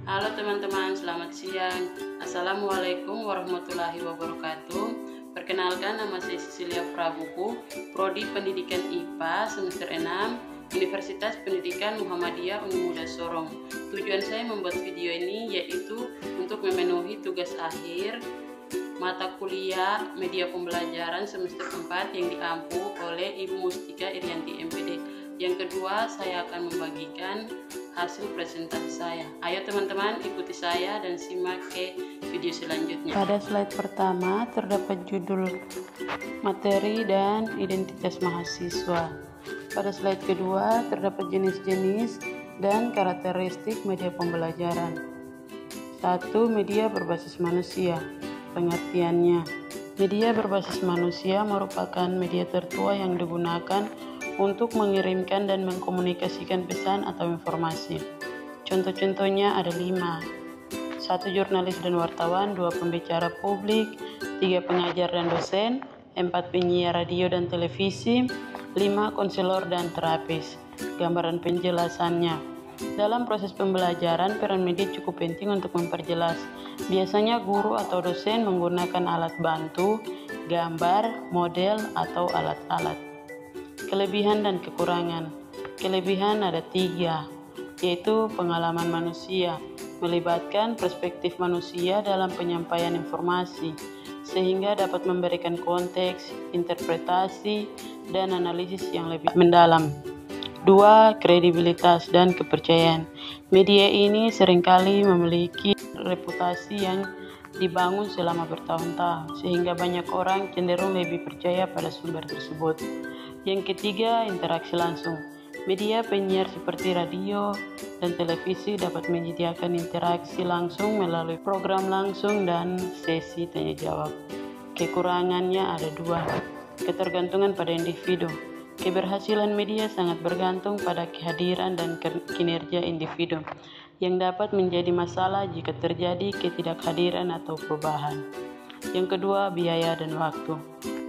Halo teman-teman, selamat siang. Assalamualaikum warahmatullahi wabarakatuh. Perkenalkan, nama saya Cecilia Prabuku, Prodi Pendidikan IPA semester 6, Universitas Pendidikan Muhammadiyah Unimuda Sorong. Tujuan saya membuat video ini yaitu untuk memenuhi tugas akhir mata kuliah media pembelajaran semester 4 yang diampu oleh Ibu Mustika Irianti MPD. Yang kedua, saya akan membagikan hasil presentasi saya. Ayo teman-teman, ikuti saya dan simak ke video selanjutnya. Pada slide pertama terdapat judul materi dan identitas mahasiswa. Pada slide kedua terdapat jenis-jenis dan karakteristik media pembelajaran. 1. Media berbasis manusia. Pengertiannya, media berbasis manusia merupakan media tertua yang digunakan untuk mengirimkan dan mengkomunikasikan pesan atau informasi. Contoh-contohnya ada 5. 1. Jurnalis dan wartawan, 2. Pembicara publik, 3. Pengajar dan dosen, 4. Penyiar radio dan televisi, 5. Konselor dan terapis. Gambaran penjelasannya. Dalam proses pembelajaran, peran media cukup penting untuk memperjelas. Biasanya guru atau dosen menggunakan alat bantu, gambar, model, atau alat-alat. Kelebihan dan kekurangan. Kelebihan ada 3, yaitu pengalaman manusia, melibatkan perspektif manusia dalam penyampaian informasi, sehingga dapat memberikan konteks, interpretasi, dan analisis yang lebih mendalam. 2. Kredibilitas dan kepercayaan. Media ini seringkali memiliki reputasi yang dibangun selama bertahun-tahun, sehingga banyak orang cenderung lebih percaya pada sumber tersebut. Yang ketiga, interaksi langsung. Media penyiar seperti radio dan televisi dapat menyediakan interaksi langsung melalui program langsung dan sesi tanya jawab. Kekurangannya ada 2. Ketergantungan pada individu. Keberhasilan media sangat bergantung pada kehadiran dan kinerja individu, yang dapat menjadi masalah jika terjadi ketidakhadiran atau perubahan. Yang kedua, biaya dan waktu.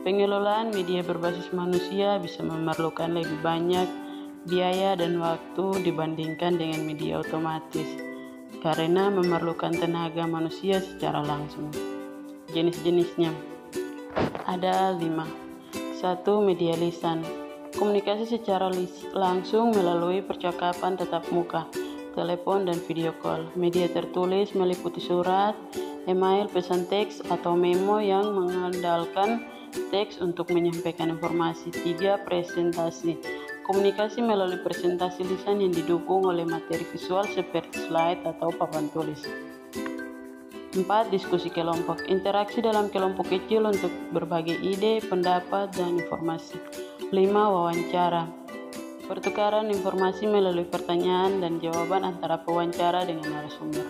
Pengelolaan media berbasis manusia bisa memerlukan lebih banyak biaya dan waktu dibandingkan dengan media otomatis, karena memerlukan tenaga manusia secara langsung. Jenis-jenisnya ada 5. 1. Media lisan. Komunikasi secara langsung melalui percakapan tatap muka, telepon, dan video call. Media tertulis meliputi surat, email, pesan teks, atau memo yang mengandalkan teks untuk menyampaikan informasi. 3. Presentasi. Komunikasi melalui presentasi lisan yang didukung oleh materi visual seperti slide atau papan tulis. 4. Diskusi kelompok. Interaksi dalam kelompok kecil untuk berbagi ide, pendapat, dan informasi. 5. Wawancara. Pertukaran informasi melalui pertanyaan dan jawaban antara pewawancara dengan narasumber.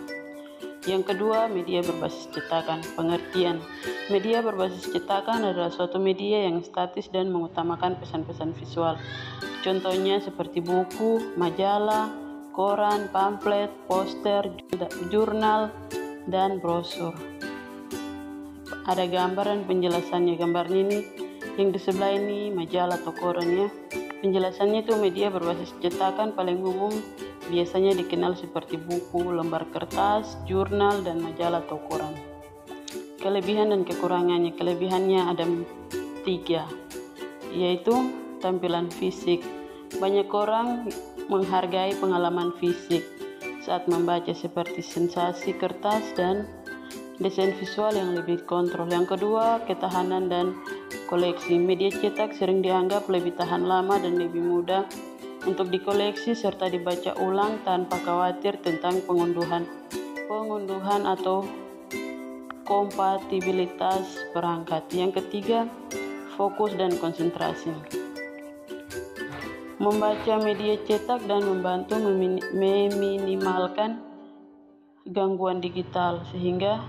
Yang kedua, media berbasis cetakan. Pengertian. Media berbasis cetakan adalah suatu media yang statis dan mengutamakan pesan-pesan visual. Contohnya seperti buku, majalah, koran, pamflet, poster, jurnal, dan brosur. Ada gambar dan penjelasannya. Gambarnya ini yang di sebelah ini majalah atau koran ya. Penjelasannya itu media berbasis cetakan paling umum biasanya dikenal seperti buku, lembar kertas, jurnal, dan majalah atau koran. Kelebihan dan kekurangannya. Kelebihannya ada 3, yaitu tampilan fisik. Banyak orang menghargai pengalaman fisik saat membaca, seperti sensasi kertas dan desain visual yang lebih kontrol. Yang kedua, ketahanan dan koleksi. Media cetak sering dianggap lebih tahan lama dan lebih mudah untuk dikoleksi serta dibaca ulang tanpa khawatir tentang pengunduhan atau kompatibilitas perangkat. Yang ketiga, fokus dan konsentrasi. Membaca media cetak dan membantu meminimalkan gangguan digital, sehingga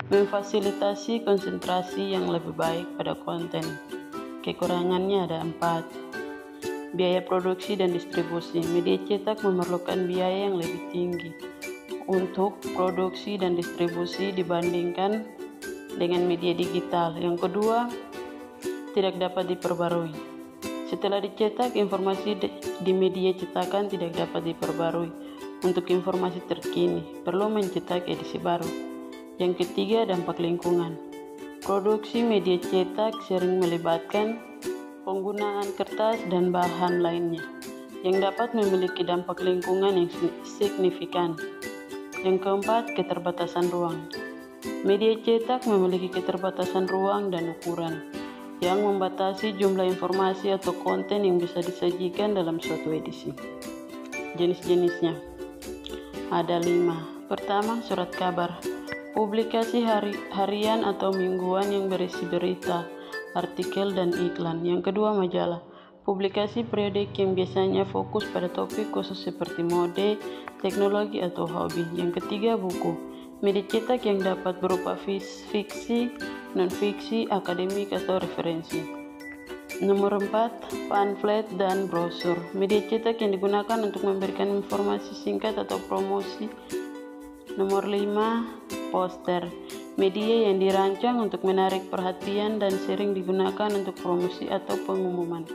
memfasilitasi konsentrasi yang lebih baik pada konten. Kekurangannya ada 4. Biaya produksi dan distribusi. Media cetak memerlukan biaya yang lebih tinggi untuk produksi dan distribusi dibandingkan dengan media digital. Yang kedua, tidak dapat diperbarui. Setelah dicetak, informasi di media cetakan tidak dapat diperbarui. Untuk informasi terkini, perlu mencetak edisi baru. Yang ketiga, dampak lingkungan. Produksi media cetak sering melibatkan penggunaan kertas dan bahan lainnya yang dapat memiliki dampak lingkungan yang signifikan. Yang keempat, keterbatasan ruang. Media cetak memiliki keterbatasan ruang dan ukuran yang membatasi jumlah informasi atau konten yang bisa disajikan dalam suatu edisi. Jenis-jenisnya ada 5. Pertama, surat kabar. Publikasi harian atau mingguan yang berisi berita, artikel, dan iklan. Yang kedua, majalah. Publikasi periodik yang biasanya fokus pada topik khusus seperti mode, teknologi, atau hobi. Yang ketiga, buku. Media cetak yang dapat berupa fiksi, non-fiksi, akademik, atau referensi. Nomor 4, pamflet dan brosur. Media cetak yang digunakan untuk memberikan informasi singkat atau promosi. Nomor 5, poster. Media yang dirancang untuk menarik perhatian dan sering digunakan untuk promosi atau pengumuman.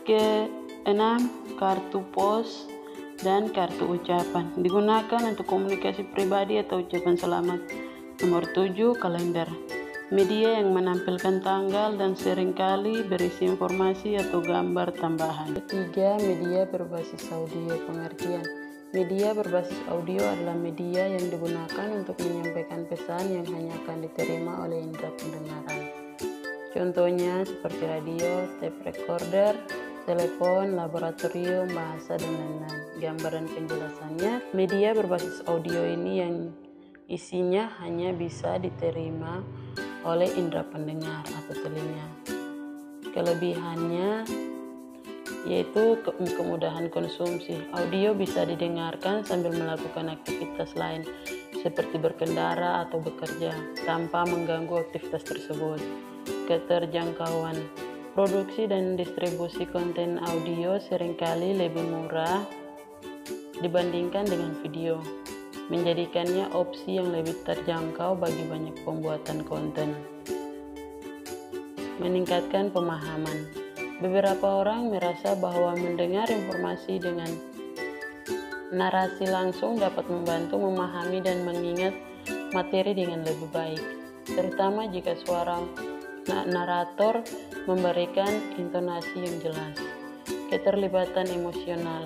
Ke-6, kartu pos dan kartu ucapan. Digunakan untuk komunikasi pribadi atau ucapan selamat. Nomor 7, kalender. Media yang menampilkan tanggal dan seringkali berisi informasi atau gambar tambahan. Ketiga, media berbasis audio. Pengertian: media berbasis audio adalah media yang digunakan untuk menyampaikan pesan yang hanya akan diterima oleh indera pendengaran. Contohnya seperti radio, tape recorder, telepon, laboratorium, bahasa, dan lain-lain. Gambaran penjelasannya, media berbasis audio ini yang isinya hanya bisa diterima oleh indera pendengar atau telinga. Kelebihannya yaitu kemudahan konsumsi. Audio bisa didengarkan sambil melakukan aktivitas lain seperti berkendara atau bekerja tanpa mengganggu aktivitas tersebut. Keterjangkauan. Produksi dan distribusi konten audio seringkali lebih murah dibandingkan dengan video, menjadikannya opsi yang lebih terjangkau bagi banyak pembuatan konten. Meningkatkan pemahaman. Beberapa orang merasa bahwa mendengar informasi dengan narasi langsung dapat membantu memahami dan mengingat materi dengan lebih baik, terutama jika suara narator memberikan intonasi yang jelas. Keterlibatan emosional.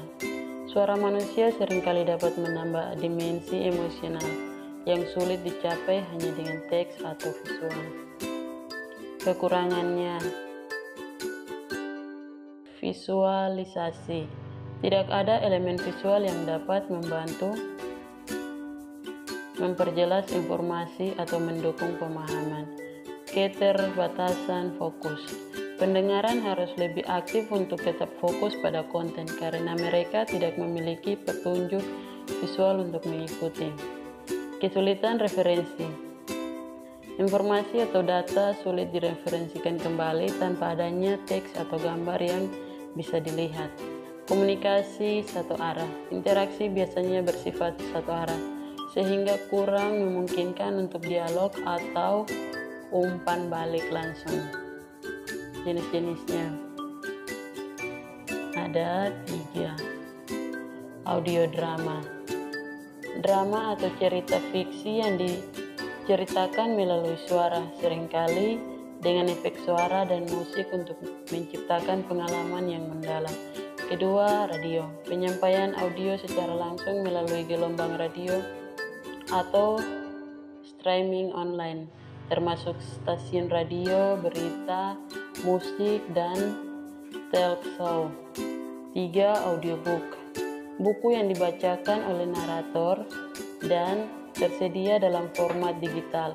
Suara manusia seringkali dapat menambah dimensi emosional yang sulit dicapai hanya dengan teks atau visual. Kekurangannya, visualisasi. Tidak ada elemen visual yang dapat membantu memperjelas informasi atau mendukung pemahaman. Keterbatasan fokus. Pendengaran harus lebih aktif untuk tetap fokus pada konten karena mereka tidak memiliki petunjuk visual untuk mengikuti. Kesulitan referensi. Informasi atau data sulit direferensikan kembali tanpa adanya teks atau gambar yang bisa dilihat. Komunikasi satu arah. Interaksi biasanya bersifat satu arah, sehingga kurang memungkinkan untuk dialog atau umpan balik langsung. Jenis-jenisnya ada 3. Audio drama. Drama atau cerita fiksi yang diceritakan melalui suara, seringkali dengan efek suara dan musik untuk menciptakan pengalaman yang mendalam. Kedua, radio. Penyampaian audio secara langsung melalui gelombang radio atau streaming online, termasuk stasiun radio, berita, musik, dan talk show. 3. Audiobook. Buku yang dibacakan oleh narator dan tersedia dalam format digital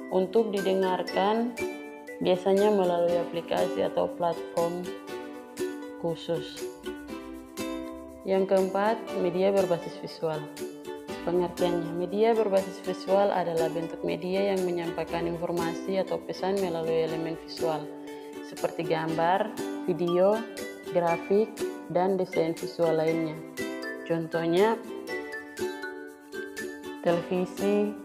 untuk didengarkan biasanya melalui aplikasi atau platform khusus. Yang keempat, media berbasis visual. Pengertiannya, media berbasis visual adalah bentuk media yang menyampaikan informasi atau pesan melalui elemen visual seperti gambar, video, grafik, dan desain visual lainnya. Contohnya, televisi,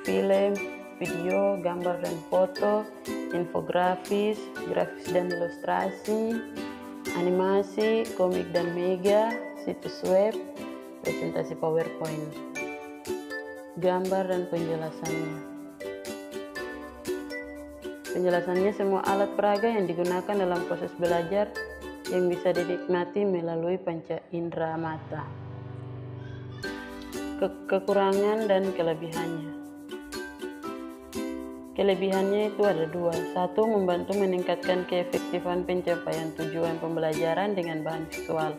film, video, gambar dan foto, infografis, grafis dan ilustrasi, animasi, komik dan mega, situs web, presentasi PowerPoint. Gambar dan penjelasannya. Penjelasannya semua alat peraga yang digunakan dalam proses belajar yang bisa dinikmati melalui panca indera mata. Kekurangan dan kelebihannya. Kelebihannya itu ada dua. Satu, membantu meningkatkan keefektifan pencapaian tujuan pembelajaran dengan bahan visual.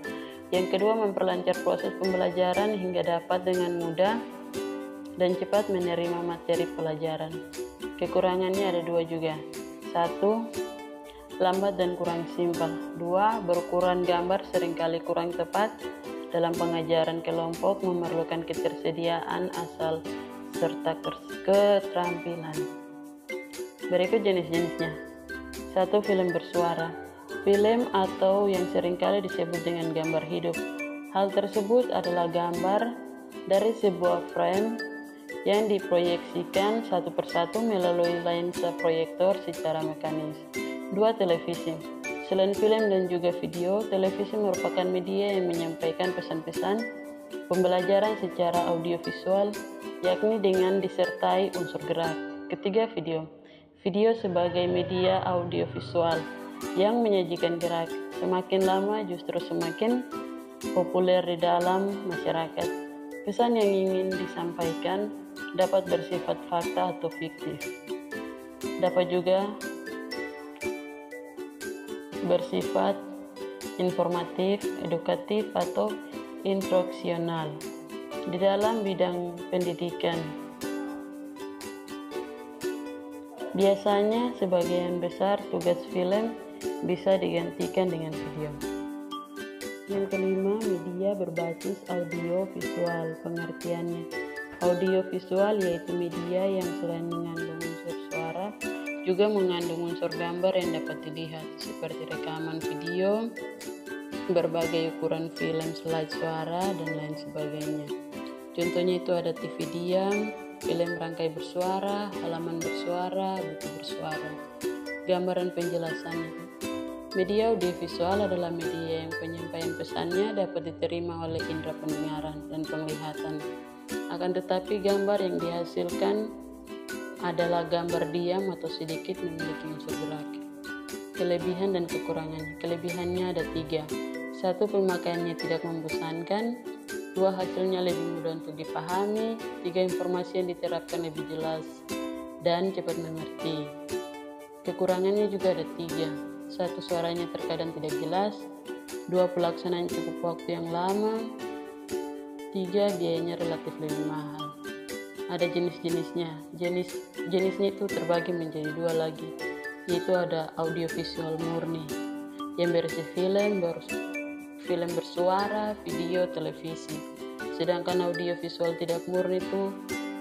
Yang kedua, memperlancar proses pembelajaran hingga dapat dengan mudah dan cepat menerima materi pelajaran. Kekurangannya ada dua juga. Satu, lambat dan kurang simpel. Dua, berukuran gambar seringkali kurang tepat dalam pengajaran kelompok, memerlukan ketersediaan asal serta keterampilan. Berikut jenis-jenisnya. Satu, film bersuara. Film atau yang seringkali disebut dengan gambar hidup. Hal tersebut adalah gambar dari sebuah frame yang diproyeksikan satu persatu melalui lensa proyektor secara mekanis. Dua, televisi. Selain film dan juga video, televisi merupakan media yang menyampaikan pesan-pesan pembelajaran secara audiovisual, yakni dengan disertai unsur gerak. Ketiga, video. Video sebagai media audiovisual yang menyajikan gerak. Semakin lama justru semakin populer di dalam masyarakat. Pesan yang ingin disampaikan dapat bersifat fakta atau fiktif. Dapat juga bersifat informatif, edukatif, atau instruksional. Di dalam bidang pendidikan, biasanya sebagian besar tugas film bisa digantikan dengan video. Yang kelima, media berbasis audio visual. Pengertiannya, audio visual yaitu media yang selain mengandung unsur suara, juga mengandung unsur gambar yang dapat dilihat, seperti rekaman video, berbagai ukuran film, slide suara, dan lain sebagainya. Contohnya itu ada TV diam, film rangkai bersuara, halaman bersuara, buku bersuara. Gambaran penjelasannya. Media audiovisual adalah media yang penyampaian pesannya dapat diterima oleh indera pendengaran dan penglihatan. Akan tetapi gambar yang dihasilkan adalah gambar diam atau sedikit memiliki unsur gerak. Kelebihan dan kekurangannya. Kelebihannya ada 3. 1. Pemakaiannya tidak membosankan. 2. Hasilnya lebih mudah untuk dipahami. 3. Informasi yang diterapkan lebih jelas dan cepat mengerti. Kekurangannya juga ada 3. 1. Suaranya terkadang tidak jelas. 2. Pelaksanaan cukup waktu yang lama. 3. Biayanya relatif lebih mahal. Ada jenis-jenisnya. Jenisnya itu terbagi menjadi 2 lagi, yaitu ada audiovisual murni yang berisi film bersuara, video, televisi. Sedangkan audiovisual tidak murni itu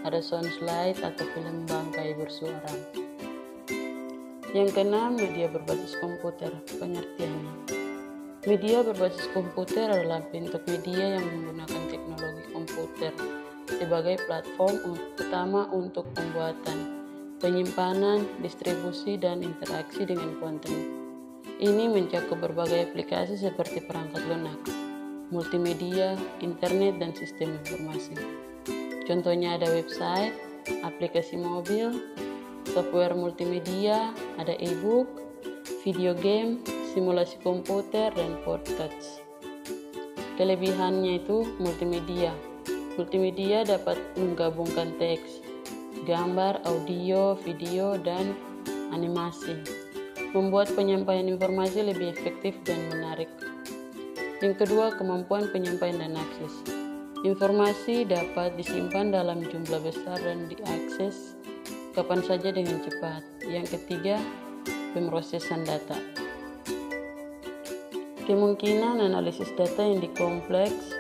ada sound slide atau film bangkai bersuara. Yang keenam, media berbasis komputer. Pengertiannya, media berbasis komputer adalah bentuk media yang menggunakan teknologi komputer sebagai platform utama untuk pembuatan, penyimpanan, distribusi, dan interaksi dengan konten. Ini mencakup berbagai aplikasi seperti perangkat lunak, multimedia, internet, dan sistem informasi. Contohnya ada website, aplikasi mobil, software multimedia, ada e-book, video game, simulasi komputer, dan podcast. Kelebihannya itu multimedia. Multimedia dapat menggabungkan teks, gambar, audio, video, dan animasi, membuat penyampaian informasi lebih efektif dan menarik. Yang kedua, kemampuan penyampaian dan akses. Informasi dapat disimpan dalam jumlah besar dan diakses kapan saja dengan cepat. Yang ketiga, pemrosesan data. Kemungkinan analisis data yang dikompleks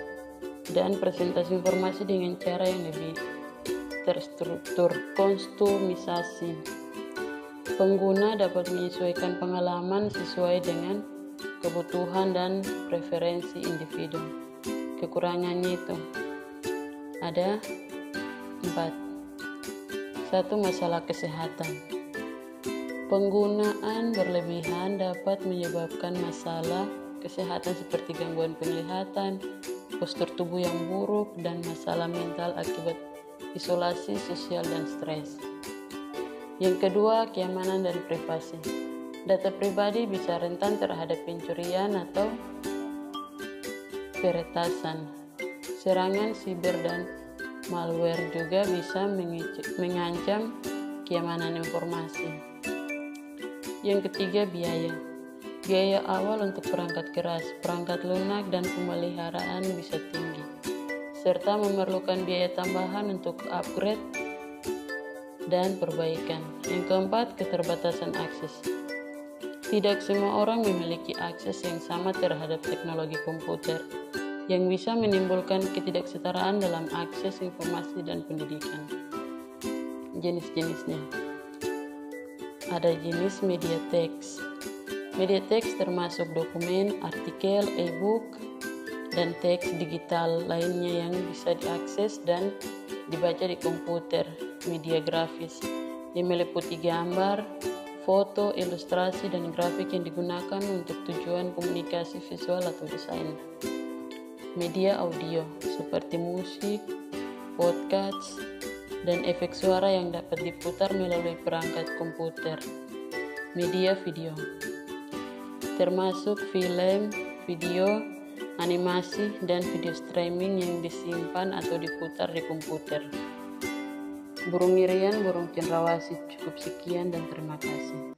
dan presentasi informasi dengan cara yang lebih terstruktur. Konsumisasi. Pengguna dapat menyesuaikan pengalaman sesuai dengan kebutuhan dan preferensi individu. Kekurangannya itu ada 4. 1. Masalah kesehatan. Penggunaan berlebihan dapat menyebabkan masalah kesehatan seperti gangguan penglihatan, postur tubuh yang buruk, dan masalah mental akibat isolasi sosial dan stres. Yang kedua, keamanan dan privasi. Data pribadi bisa rentan terhadap pencurian atau peretasan. Serangan siber dan malware juga bisa mengancam keamanan informasi. Yang ketiga, biaya. Biaya awal untuk perangkat keras, perangkat lunak, dan pemeliharaan bisa tinggi, serta memerlukan biaya tambahan untuk upgrade dan perbaikan. Yang keempat, keterbatasan akses. Tidak semua orang memiliki akses yang sama terhadap teknologi komputer, yang bisa menimbulkan ketidaksetaraan dalam akses informasi dan pendidikan. Jenis-jenisnya. Ada jenis media teks. Media teks termasuk dokumen, artikel, e-book, dan teks digital lainnya yang bisa diakses dan dibaca di komputer. Media grafis yang meliputi gambar, foto, ilustrasi, dan grafik yang digunakan untuk tujuan komunikasi visual atau desain. Media audio seperti musik, podcast, dan efek suara yang dapat diputar melalui perangkat komputer. Media video termasuk film, video, animasi, dan video streaming yang disimpan atau diputar di komputer. Burung mirian, burung cendrawasih. Cukup sekian dan terima kasih.